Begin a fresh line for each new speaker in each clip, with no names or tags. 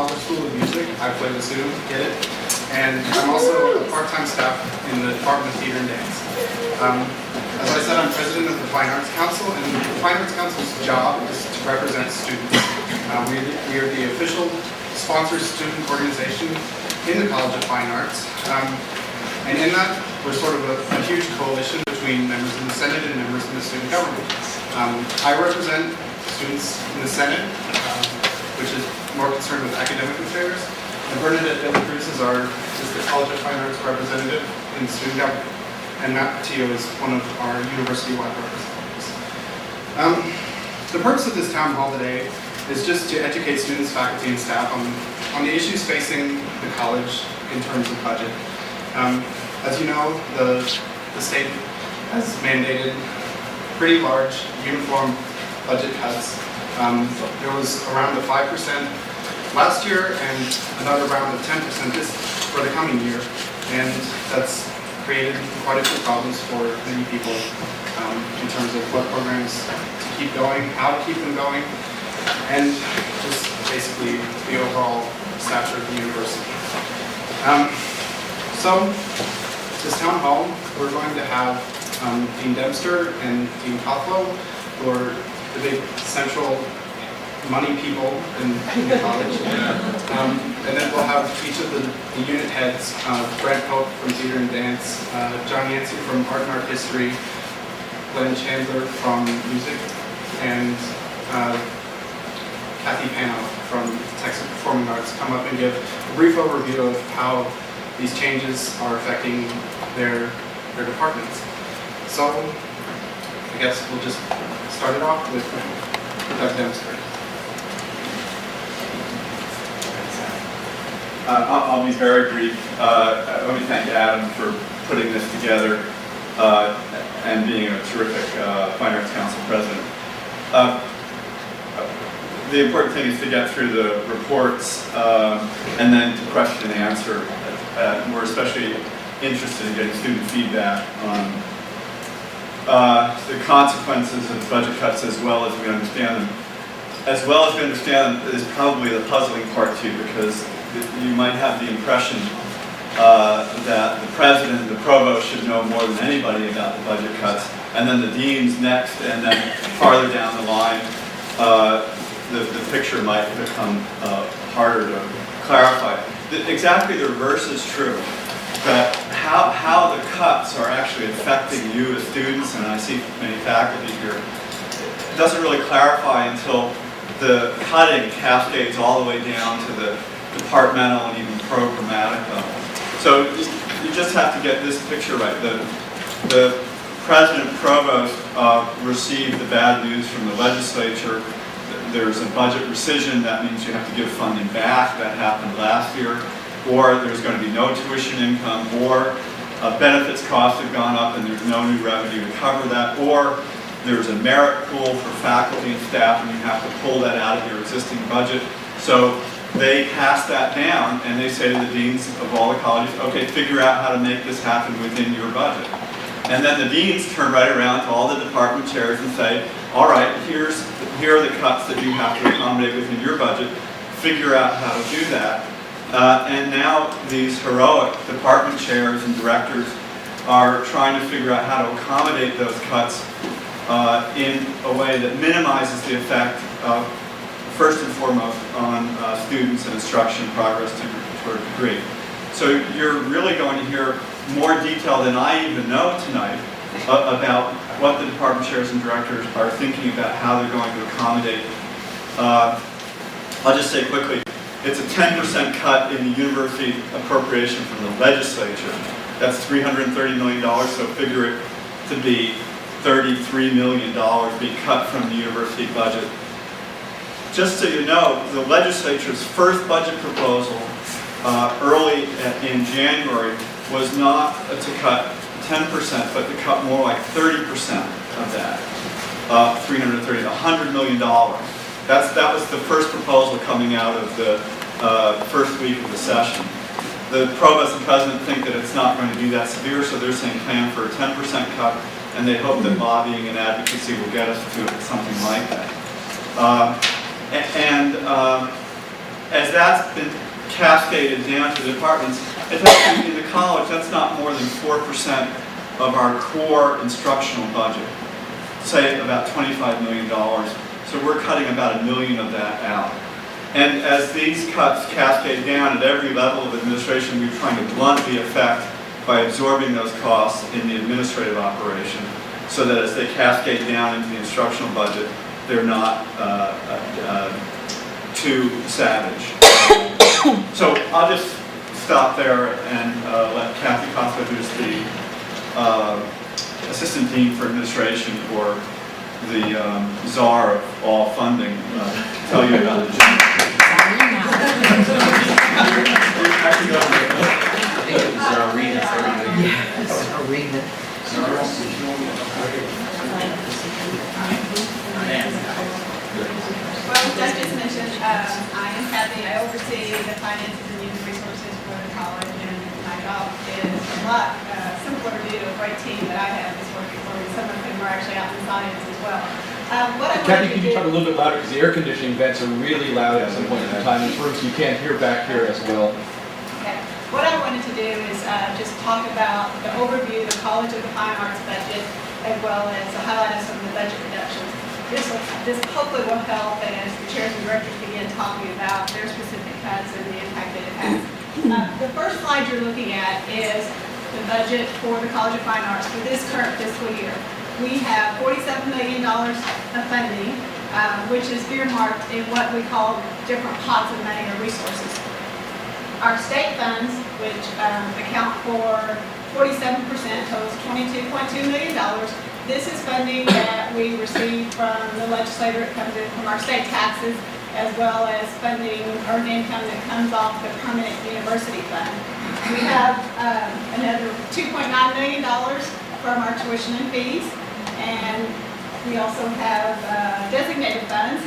Butler School of Music. I play bassoon, get it? And I'm also a part-time staff in the Department of Theater and Dance. As I said, I'm president of the Fine Arts Council, and the Fine Arts Council's job is to represent students. We are the official sponsored student organization in the College of Fine Arts. And in that, we're sort of a huge coalition between members in the Senate and members in the student government. I represent students in the Senate, which is more concerned with academic affairs. And Bernadette De La Cruz is the College of Fine Arts representative in the student government. And Matt Patillo is one of our university-wide representatives. The purpose of this town hall today is just to educate students, faculty, and staff on the issues facing the college in terms of budget. As you know, the state has mandated pretty large, uniform budget cuts. There was around a 5% last year and another round of 10% for the coming year. And that's created quite a few problems for many people in terms of what programs to keep going, how to keep them going, and just basically the overall stature of the university. So, this town hall, we're going to have Dean Dempster and Dean Cothlow, who are the big central money people in the college. And then we'll have each of the unit heads, Brent Pope from Theater and Dance, John Yancey from Art and Art History, Glenn Chandler from Music, and Kathy Pano from Texas Performing Arts come up and give a brief overview of how these changes are affecting their departments. So, I guess we'll just start it off with Doug Dempster.
I'll be very brief. Let me thank Adam for putting this together and being a terrific Fine Arts Council president. The important thing is to get through the reports and then to question and answer. We're especially interested in getting student feedback on the consequences of budget cuts as well as we understand them. As well as we understand them is probably the puzzling part too, because you might have the impression that the president and the provost should know more than anybody about the budget cuts, and then the deans next, and then farther down the line, the picture might become harder to clarify. Exactly the reverse is true. That how the cuts are actually affecting you as students, and I see many faculty here, it doesn't really clarify until the cutting cascades all the way down to the departmental and even programmatic level. So you just have to get this picture right. The president provost received the bad news from the legislature. There's a budget rescission. That means you have to give funding back. That happened last year. Or there's going to be no tuition income, or benefits costs have gone up and there's no new revenue to cover that, or there's a merit pool for faculty and staff and you have to pull that out of your existing budget. So they pass that down and they say to the deans of all the colleges, okay, figure out how to make this happen within your budget. And then the deans turn right around to all the department chairs and say, all right, here are the cuts that you have to accommodate within your budget. Figure out how to do that. And now these heroic department chairs and directors are trying to figure out how to accommodate those cuts in a way that minimizes the effect, first and foremost, on students and instruction progress to a degree. So you're really going to hear more detail than I even know tonight about what the department chairs and directors are thinking about how they're going to accommodate. I'll just say quickly, it's a 10% cut in the university appropriation from the legislature. That's $330 million, so figure it to be $33 million being cut from the university budget. Just so you know, the legislature's first budget proposal early in January was not to cut 10%, but to cut more like 30% of that, $100 million. That was the first proposal coming out of the first week of the session. The provost and president think that it's not going to be that severe, so they're saying plan for a 10% cut, and they hope that lobbying and advocacy will get us to something like that. as that's been cascaded down to the departments, it's actually, in the college, that's not more than 4% of our core instructional budget. Say about $25 million. So we're cutting about $1 million of that out. And as these cuts cascade down at every level of administration, we're trying to blunt the effect by absorbing those costs in the administrative operation, so that as they cascade down into the instructional budget, they're not too savage. So I'll just stop there and let Kathy Costa, who's the Assistant Dean for Administration for the czar of all funding, tell you about the gym.
Arena. Yes, arena.
Well, as Doug just mentioned, I am Kathy. I oversee the finances and human resources for the college, and my job is a lot simpler to do. A great team that I have is working for me. Some of them are actually out in science as well.
Kathy, can you talk a little bit louder, because the air conditioning vents are really loud at some point in time in this room, so you can't hear back here as well.
Okay. What I wanted to do is just talk about the overview of the College of the Fine Arts budget, as well as a highlight of some of the budget reductions. This hopefully will help as the chairs and directors begin talking about their specific cuts and the impact that it has. The first slide you're looking at is the budget for the College of Fine Arts for this current fiscal year. We have $47 million of funding, which is earmarked in what we call different pots of money or resources. Our state funds, which account for 47%, totals $22.2 million. This is funding that we receive from the legislature. It comes in from our state taxes, as well as funding earned income that comes off the permanent university fund. We have another $2.9 million from our tuition and fees, and we also have designated funds.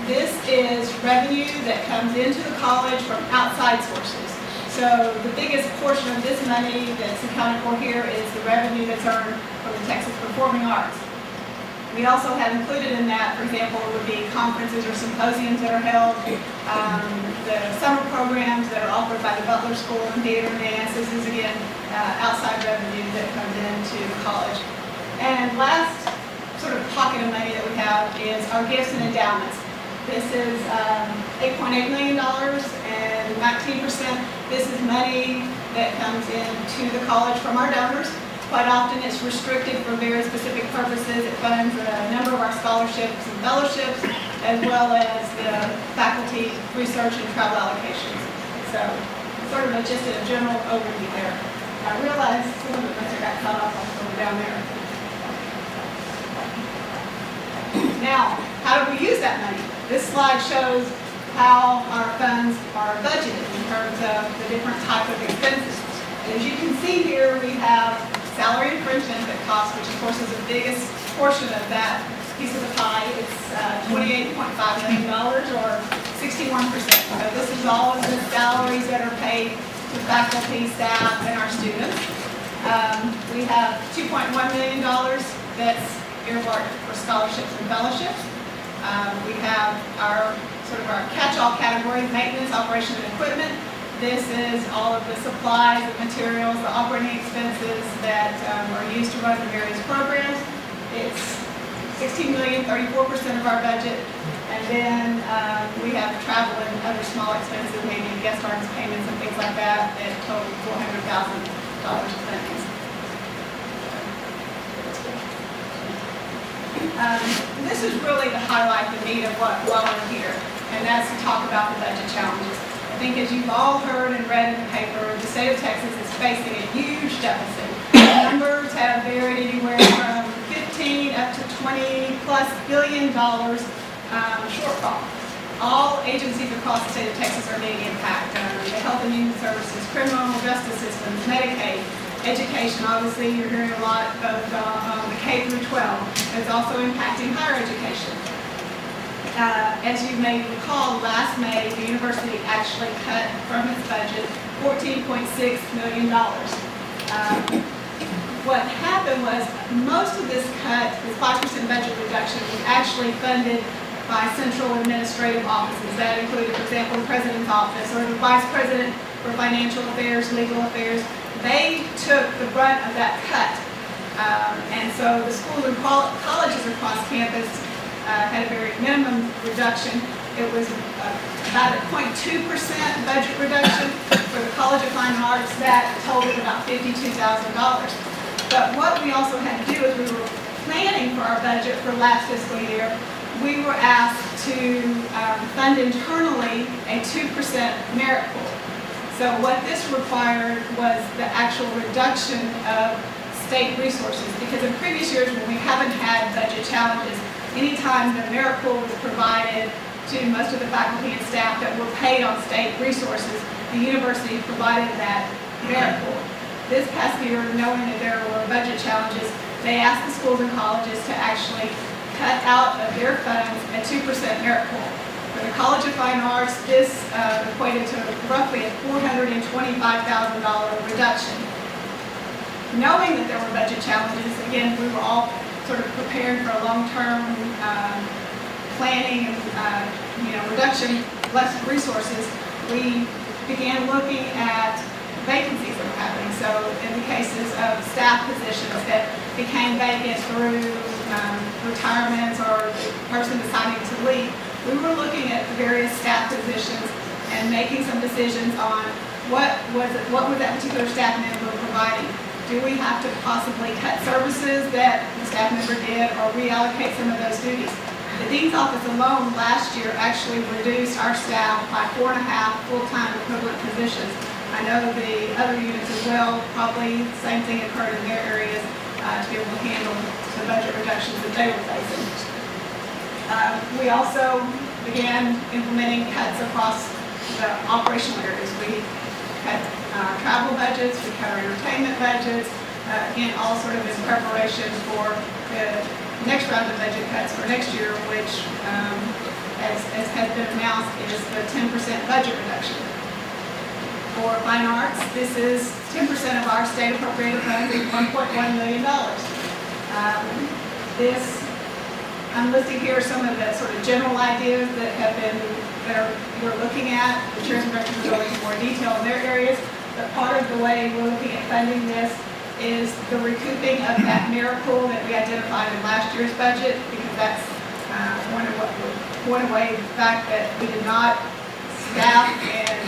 This is revenue that comes into the college from outside sources. So the biggest portion of this money that's accounted for here is the revenue that's earned from the Texas Performing Arts. We also have included in that, for example, would be conferences or symposiums that are held, the summer programs that are offered by the Butler School and Theater and Dance. This is, again, outside revenue that comes into the college. And last sort of pocket of money that we have is our gifts and endowments. This is $8.8 million and 19%. This is money that comes into the college from our donors. Quite often it's restricted for very specific purposes. It funds a number of our scholarships and fellowships, as well as the faculty research and travel allocations. So sort of just a general overview there. I realize some of the things got cut off over down there. Now, how do we use that money? This slide shows how our funds are budgeted in terms of the different types of expenses. As you can see here, we have salary and fringe benefit costs, which of course is the biggest portion of that piece of the pie. It's $28.5 million or 61%. So this is all of the salaries that are paid to faculty, staff, and our students. We have $2.1 million that's earmarked for scholarships and fellowships. We have our catch-all category, maintenance, operation, and equipment. This is all of the supplies, the materials, the operating expenses that are used to run the various programs. It's $16 million, 34% of our budget. And then we have travel and other small expenses, maybe guest artist payments and things like that, that total $400,000 of spending. This is really to highlight the need of why we're here, and that's to talk about the budget challenges. I think as you've all heard and read in the paper, the state of Texas is facing a huge deficit. The numbers have varied anywhere from 15 up to $20+ billion shortfall. All agencies across the state of Texas are being impacted. The Health and Human Services, criminal justice systems, Medicaid, education. Obviously, you're hearing a lot of the K through 12. It's also impacting higher education. As you may recall, last May, the university actually cut from its budget $14.6 million. What happened was most of this cut, this 5% budget reduction, was actually funded by central administrative offices. That included, for example, the president's office or the vice president for financial affairs, legal affairs. They took the brunt of that cut. And so the schools and colleges across campus had a very minimum reduction. It was about a 0.2% budget reduction. For the College of Fine Arts, that totaled about $52,000. But what we also had to do is we were planning for our budget for last fiscal year. We were asked to fund internally a 2% merit pool. So what this required was the actual reduction of state resources, because in previous years when we haven't had budget challenges, anytime the merit pool was provided to most of the faculty and staff that were paid on state resources, the university provided that merit pool. This past year, knowing that there were budget challenges, they asked the schools and colleges to actually cut out of their funds a 2% merit pool. For the College of Fine Arts, this equated to roughly a $425,000 reduction. Knowing that there were budget challenges, again, we were all sort of prepared for a long-term planning and reduction, less resources. We began looking at vacancies that were happening. So in the cases of staff positions that became vacant through retirements or the person deciding to leave, we were looking at the various staff positions and making some decisions on what was that particular staff member providing. Do we have to possibly cut services that the staff member did or reallocate some of those duties? The Dean's Office alone last year actually reduced our staff by 4.5 full-time equivalent positions. I know the other units as well, probably the same thing occurred in their areas to be able to handle the budget reductions that they were facing. We also began implementing cuts across the operational areas. We cut our travel budgets, we cut our entertainment budgets, again, all sort of in preparation for the next round of budget cuts for next year, which, as has been announced, is the 10% budget reduction. For Fine Arts, this is 10% of our state appropriated funds, $1.1 million. I'm listing here some of the sort of general ideas we're looking at. The chairs and directors will go into more detail in their areas, but part of the way we're looking at funding this is the recouping of that merit pool that we identified in last year's budget, because that's one way the fact that we did not staff, and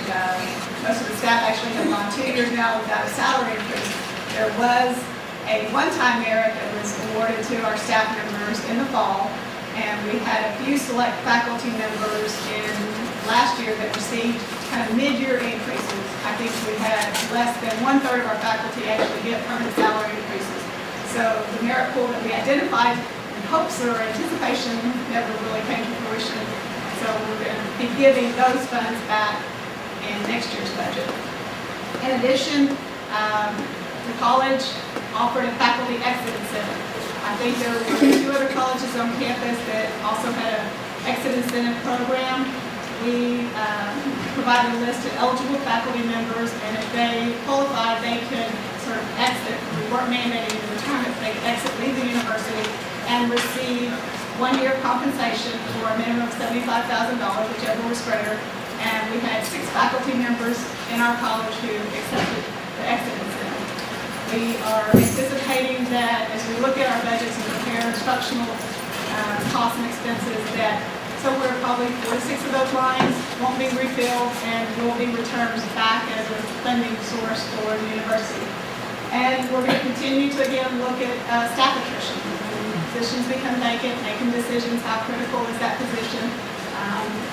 most of the staff actually have gone 2 years now without a salary increase. There was a one-time merit that was awarded to our staff members in the fall, and we had a few select faculty members in last year that received kind of mid-year increases. I think we had less than 1/3 of our faculty actually get permanent salary increases. So the merit pool that we identified in hopes or anticipation never really came to fruition. So we're going to be giving those funds back in next year's budget. In addition, the college offered a faculty exit incentive. I think there were 2 other colleges on campus that also had an exit incentive program. We provided a list of eligible faculty members, and if they qualified, they could sort of exit. We weren't mandating the retirement, they could exit, leave the university, and receive 1-year compensation for a minimum of $75,000, whichever was greater. And we had 6 faculty members in our college who accepted the exit incentive. We are anticipating that as we look at our budgets and compare instructional costs and expenses, that somewhere probably 4 to 6 of those lines won't be refilled and will be returned back as a funding source for the university. And we're going to continue to again look at staff attrition. When positions become vacant, making decisions, how critical is that position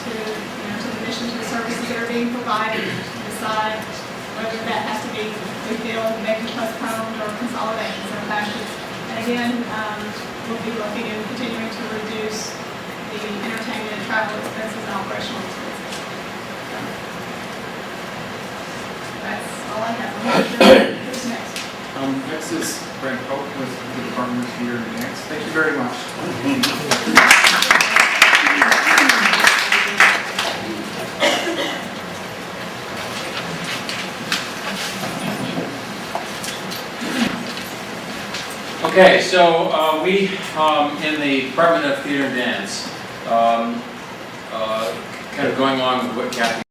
to the mission, to the services that are being provided, to decide whether that has to be refilled, maybe postponed, or consolidated in some fashion. And again, we'll be looking and continuing to reduce the entertainment and travel expenses and operational expenses. So, that's all I have. I'm not sure who's next.
Next is Brent Pope with the Department of Theater and Dance. Thank you very much.
Okay, so we in the Department of Theater and Dance Kind of going along with what Kathy